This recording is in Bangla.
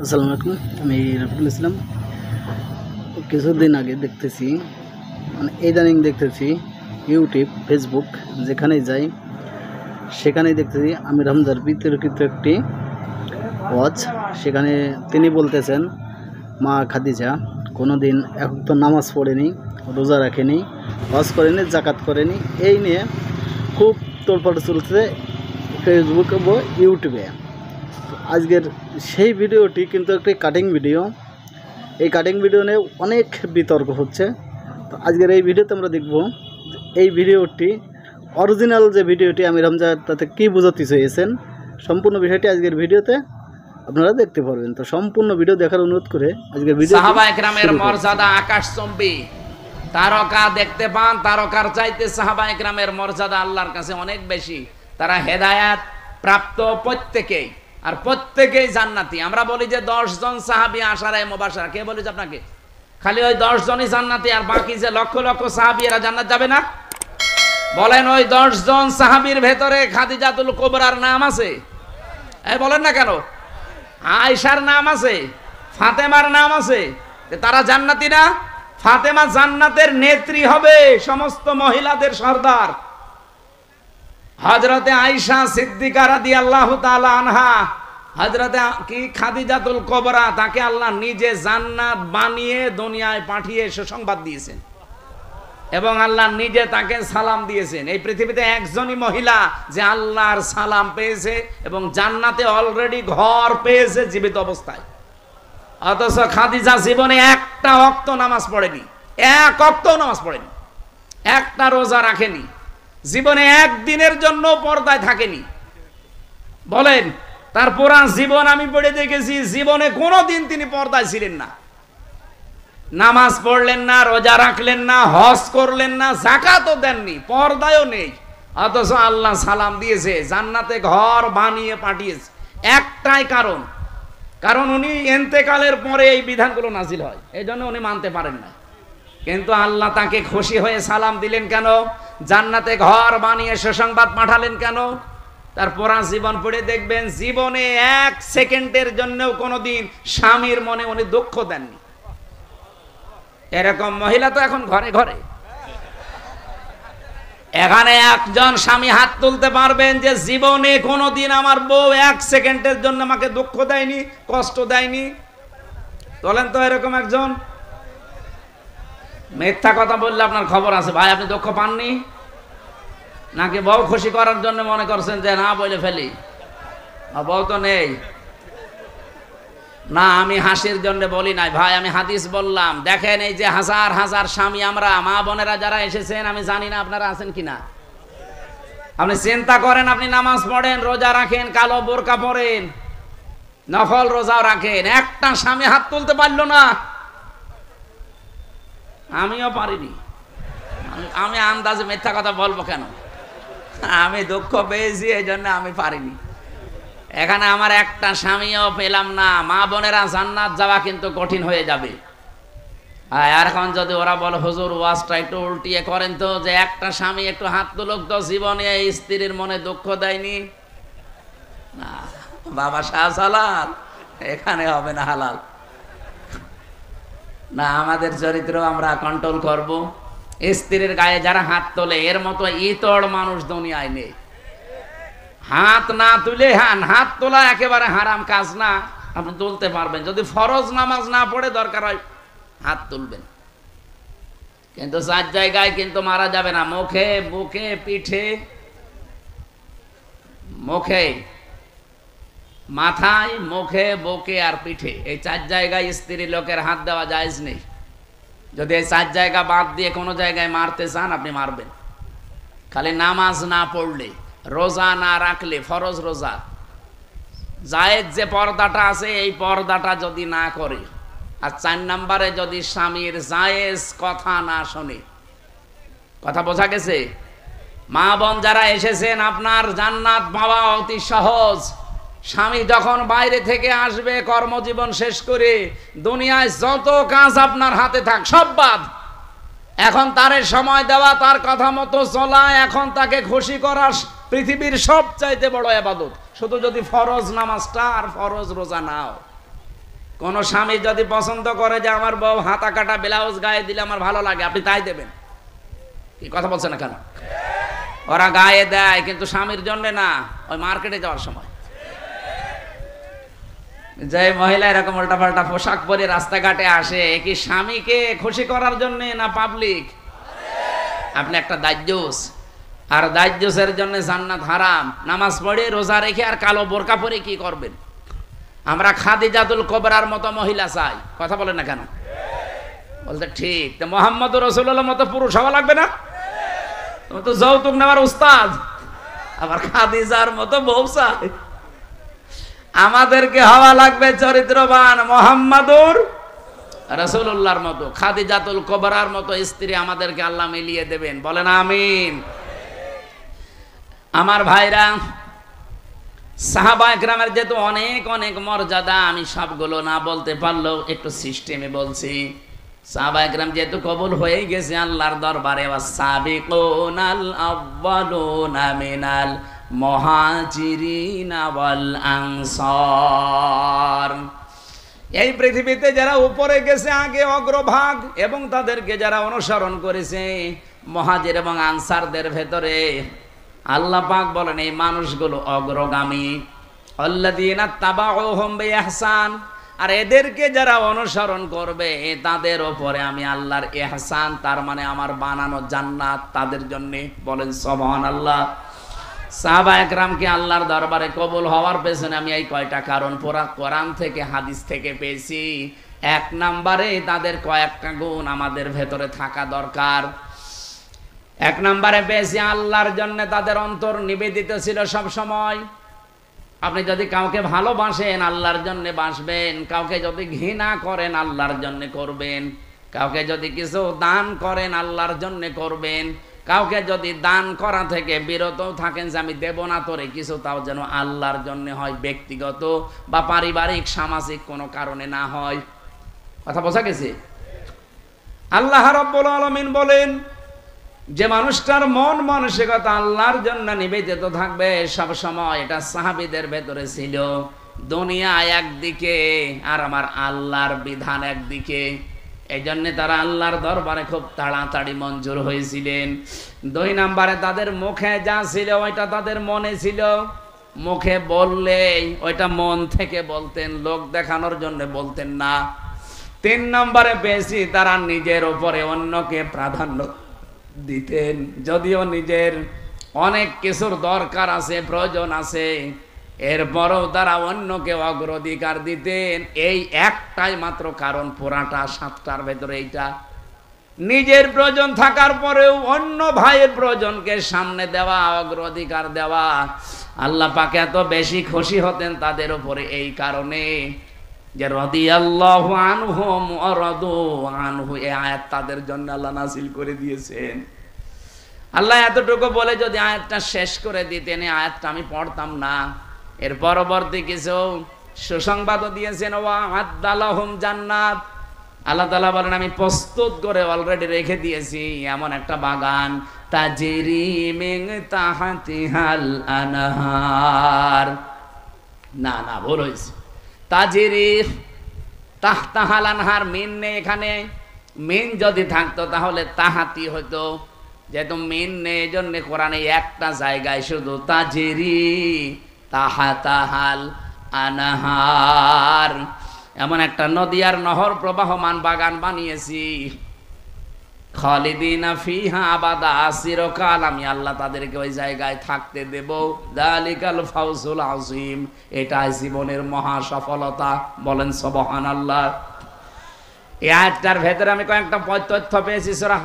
আসসালামু আলাইকুম। আমি রফিকুল ইসলাম। কিছুদিন আগে দেখতেছি, মানে ইদানিং দেখতেছি ইউটিউব, ফেসবুক যেখানেই যাই সেখানেই দেখতেছি আমির হামজার বিতর্কিত একটি ওয়াজ। সেখানে তিনি বলতেছেন মা খাদিজা কোনো দিন এক ওয়াক্ত নামাজ পড়েনি, রোজা রাখেনি, হজ করেনি, জাকাত করেনি। এই নিয়ে খুব তোলপাড় চলছে ফেসবুকে বা ইউটিউবে। আজকের সেই ভিডিওটি কিন্তু একটি কাটিং ভিডিও। এই কাটিং ভিডিও নিয়ে অনেক বিতর্ক হচ্ছে। তো আজকের এই ভিডিওতে আমরা দেখব এই ভিডিওটি অরিজিনাল যে ভিডিওটি আমির হামজা তাতে কী বোঝাতে চেয়েছেন। সম্পূর্ণ বিষয়টি আজকের ভিডিওতে আপনারা দেখতে পারবেন। তো সম্পূর্ণ ভিডিও দেখার অনুরোধ করে আজকের ভিডিও সাহাবায়ে কেরামের মর্যাদা আকাশচুম্বী। তারকা দেখতে পান, তারকার চাইতে সাহাবায়ে কেরামের মর্যাদা আল্লাহর কাছে অনেক বেশি। তারা হেদায়েত প্রাপ্ত প্রত্যেকেই, আর প্রত্যেকেই জান্নাতি। আমরা বলি যে 10 জন সাহাবী আশারায়ে মুবাশশারা, কে বলি আপনাকে? খালি ওই 10 জনই জান্নাতি, আর বাকি যে লক্ষ লক্ষ সাহাবী এরা জান্নাত যাবে না? বলেন ওই 10 জন সাহাবীর ভেতরে খাদিজাতুল কুবরার নাম আছে? এই বলেন না কেন? আয়েশার নাম আছে, ফাতেমার নাম আছে, তারা জান্নাতি না? ফাতেমা জান্নাতের নেত্রী হবে, সমস্ত মহিলাদের সর্দার। হযরতে আয়েশা সিদ্দিকা রাদিয়াল্লাহু তাআলা আনহা, হযরতে কি খাদিজাতুল কুবরা, তাকে আল্লাহ নিজে জান্নাত বানিয়ে দুনিয়ায় পাঠিয়ে সুসংবাদ দিয়েছেন এবং আল্লাহ নিজে তাকে সালাম দিয়েছেন। এই পৃথিবীতে একজনই মহিলা যে আল্লাহর সালাম পেয়েছে এবং জান্নাতে অলরেডি ঘর পেয়েছে জীবিত অবস্থায়। অথচ খাদিজা জীবনে একটা ওয়াক্ত নামাজ পড়েনি, এক ওয়াক্ত নামাজ পড়েনি, একটা রোজা রাখেনি, জীবনে একদিনের জন্য পর্দায় থাকেনি। বলেন, তার পুরা জীবন আমি পড়ে দেখেছি, জীবনে কোনোদিন তিনি পর্দায় ছিলেন না। নামাজ পড়লেন না, রোজা রাখলেন না, হজ করলেন না, যাকাতও দেননি, পর্দায়ও নেই। অথচ আল্লাহ সালাম দিয়েছে, জান্নাতে ঘর বানিয়ে পাঠিয়েছে। একটাই কারণ উনি ইন্তেকালের পরে এই বিধানগুলো নাজিল হয়, এই জন্য উনি মানতে পারেন না। কিন্তু আল্লাহ তাকে খুশি হয়ে সালাম দিলেন কেন? জান্নাতে ঘর বানিয়ে সুসংবাদ পাঠালেন কেন? তার পুরা জীবন পড়ে দেখবেন, জীবনে 1 সেকেন্ডের জন্যও কোনোদিন স্বামীর মনে উনি দুঃখ দেননি। এরকম মহিলা তো এখন ঘরে ঘরে। এখানে একজন স্বামী হাত তুলতে পারবেন যে জীবনে কোনোদিন আমার বউ 1 সেকেন্ডের জন্য আমাকে দুঃখ দেয়নি, কষ্ট দেয়নি? বলেন তো এরকম একজন। মিথ্যা কথা বললে আপনার খবর আছে ভাই। আপনি দুঃখ পাননি নাকি বউ খুশি করার জন্য মনে করছেন যে না বলে ফেলি? বউ তো নেই না, আমি হাসির জন্য বলি নাই ভাই, আমি হাদিস বললাম। দেখেন, এই যে হাজার হাজার স্বামী আমরা মা বোনেরা যারা এসেছেন, আমি জানি না আপনারা আছেন কিনা। আপনি চিন্তা করেন, আপনি নামাজ পড়েন, রোজা রাখেন, কালো বোরকা পরেন, নফল রোজাও রাখেন, একটা স্বামী হাত তুলতে পারলো না। আমিও পারিনি। আমি আন্দাজে মিথ্যা কথা বলবো কেন? আমি দুঃখ পেয়েছি, এই জন্য আমি পারিনি। এখানে আমার একটা স্বামীও পেলাম না। মা বোনেরা, জান্নাত যাওয়া কিন্তু কঠিন হয়ে যাবে। আর এখন যদি ওরা বলে হুজুর ওয়াজটা একটু উল্টিয়ে করেন তো, যে একটা স্বামী একটু হাত তুলুক তো, জীবনে স্ত্রীর মনে দুঃখ দেয়নি। না বাবা শাহজালাল, এখানে হবে না হালাল। না, আমাদের চরিত্র আমরা কন্ট্রোল করব। স্ত্রীর গায়ে যারা হাত তোলে, এর মতো ইতর মানুষ দুনিয়ায় নেই। হাত না তুলে, হাত তোলা একেবারে হারাম কাজ না, আপনি তুলতে পারবেন যদি ফরজ নামাজ না পড়ে, দরকার হয় হাত তুলবেন। কিন্তু 4 জায়গায় কিন্তু মারা যাবে না, মুখে, বুকে, পিঠে, মুখে, মাথায়, মুখে, বুকে আর পিঠে, এই 4 জায়গায় স্ত্রী লোকের হাত দেওয়া জায়েজ নেই। যদি এই 4 জায়গা বাদ দিয়ে কোনো জায়গায় মারতে চান, আপনি মারবেন। খালি নামাজ না পড়লে, রোজা না রাখলে, ফরজ রোজা, জায়েজ যে পর্দাটা আছে, এই পর্দাটা যদি না করে, আর 4 নম্বরে যদি স্বামীর জায়েজ কথা না শোনে। কথা বোঝা গেছে? মা বোন যারা এসেছেন, আপনার জান্নাত পাওয়া অতি সহজ। স্বামী যখন বাইরে থেকে আসবে কর্মজীবন শেষ করে, দুনিয়ায় যত কাজ আপনার হাতে থাক সব বাদ। এখন তারে সময় দেওয়া, তার কথা মতো চলা, এখন তাকে খুশি করা পৃথিবীর সবচাইতে বড় ইবাদত। শুধু যদি ফরজ নামাজটা আর ফরজ রোজা নাও, কোন স্বামী যদি পছন্দ করে যে আমার বউ হাতা কাটা ব্লাউজ গায়ে দিলে আমার ভালো লাগে, আপনি তাই দেবেন? কি কথা বলছেন না কেন? ওরা গায়ে দেয় কিন্তু স্বামীর জন্য না, ওই মার্কেটে যাওয়ার সময়। যে মহিলা এরকম উল্টাপাল্টা পোশাক পরে রাস্তাঘাটে আসে, কি স্বামীকে খুশি করার জন্য না পাবলিক? আপনি একটা দাজ্জুস, আর দাজ্জুসের জন্য জান্নাত হারাম। নামাজ পড়ে রোজা রেখে আর কালো বোরকা পরে কি করবেন? আমরা খাদিজাতুল কুবরার মতো মহিলা চাই। কথা বলেন না কেন? বলতে ঠিক। তো মুহাম্মদ রাসূলুল্লাহর মতো পুরুষ হওয়া লাগবে না? তুমি তো যৌতুক নেওয়ার উস্তাদ, আবার খাদিজার মতো বউ চাই। আমাদেরকে হওয়া লাগবে চরিত্রবান মুহাম্মাদুর রাসূলুল্লাহর মতো, খাদিজাতুল কুবরার মতো স্ত্রী আমাদেরকে আল্লাহ মিলিয়ে দেবেন। বলেন আমিন। আমার ভাইরা, সাহাবায়ে কেরামের যেহেতু অনেক অনেক মর্যাদা, আমি সবগুলো না বলতে পারলেও একটু সিস্টেমে বলছি। সাহাবায়ে কেরাম যেহেতু কবুল হয়ে গেছে আল্লাহর দরবারে, ওয়াস-সাবিকুনাল আউয়ালুনা মিনাল মুহাজিরিনা ওয়াল আনসার, এই পৃথিবীতে যারা উপরে গেছে আগে অগ্রভাগ, এবং তাদেরকে যারা অনুসরণ করেছে মুহাজির এবং আনসারদের ভেতরে আল্লাহ পাক বলেন এই মানুষগুলো অগ্রগামী। আল্লাযীনা তাবাউহুম বিইহসান, আর এদেরকে যারা অনুসরণ করবে তাদের উপরে আমি আল্লাহর ইহসান, তার মানে আমার বানানো জান্নাত তাদের জন্য। বলেন সুবহানাল্লাহ। সাহাবায়ে কেরামকে আল্লাহর দরবারে কবুল হওয়ার পেছনে আমি এই কয়টা কারণ পুরা কোরআন থেকে হাদিস থেকে পেয়েছি। এক নম্বরে তাদের কয়েকটা গুণ আমাদের ভেতরে থাকা দরকার। এক নম্বরে পেয়েছি আল্লাহর জন্য তাদের অন্তর নিবেদিত ছিল সব সময়। আপনি যদি কাউকে ভালোবাসেন আল্লাহর জন্য বাসবেন, কাউকে যদি ঘৃণা করেন আল্লাহর জন্য করবেন, কাউকে যদি কিছু দান করেন আল্লাহর জন্য করবেন, কাউকে যদি দান করা থেকে বিরত থাকেন যে আমি দেব না তোরে কিছু, তাও যেন আল্লাহর জন্য হয়, ব্যক্তিগত বা পারিবারিক সামাজিক কোনো কারণে না হয়। কথা বোঝা গেছে? আল্লাহ রাব্বুল আলামিন বলেন যে মানুষটার মন মানসিকতা আল্লাহর জন্য নিবেদিত থাকবে সব সময়, এটা সাহাবীদের ভেতরে ছিল। দুনিয়া একদিকে আর আমার আল্লাহর বিধান একদিকে, এই জন্য তারা আল্লাহর দরবারে খুব তাড়াতাড়ি মঞ্জুর হয়েছিলেন। দুই নম্বরে তাদের মুখে যা ছিল ওইটা তাদের মনে ছিল। মুখে বললে ওইটা মন থেকে বলতেন, লোক দেখানোর জন্য বলতেন না। তিন নম্বরে পেয়েছি তারা নিজের উপরে অন্যকে প্রাধান্য দিতেন, যদিও নিজের অনেক কিছুর দরকার আছে, প্রয়োজন আছে, এরপরও তারা অন্যকে অগ্রাধিকার দিতেন। এই একটাই মাত্র কারণ, পুরাটা সাতটার ভেতরে এইটা। নিজের প্রয়োজন থাকার পরেও অন্য ভাইয়ের প্রয়োজনকে সামনে দেওয়া, অগ্রাধিকার দেওয়া। আল্লাহ পাক এত বেশি খুশি হতেন তাদের উপরে এই কারণে যে রাদিয়াল্লাহু আনহুম ওয়া রাদু আনহু, এই আয়াত তাদের জন্য আল্লাহ নাযিল করে দিয়েছেন। আল্লাহ এতটুকু বলে যদি আয়াতটা শেষ করে দিতেন, এই আয়াতটা আমি পড়তাম না। এর পরবর্তী কিছু সুসংবাদও দিয়েছেন, ওয়া আদালাহুম জান্নাত। আল্লাহ তাআলা বলেন আমি প্রস্তুত করে অলরেডি রেখে দিয়েছি এমন একটা বাগান, তাজরি মিন তাহতিহাল আনহার। না না, ভুল হয়েছে। তাজরি তাহতাহাল আনহার, মিন নেই এখানে। মিন যদি থাকতো তাহলে তাহাতি হতো, যেহেতু মিন নেই এজন্য কোরআনে একটা জায়গায় শুধু তাজরি তাহাতাহাল আনহার, এমন একটা নদী আর নহর প্রবাহমান বাগান বানিয়েছি। খালিদিনা ফিহা আবাদা, চিরকাল আমি আল্লাহ তাদেরকে ওই জায়গায় থাকতে দেব। যালিকাল ফাউজুল আযীম, এটাই জীবনের মহা সফলতা। বলেন সুবহানাল্লাহ। এই আয়াতটার ভেতরে আমি কয়েকটা তথ্য পেয়েছি। সূরা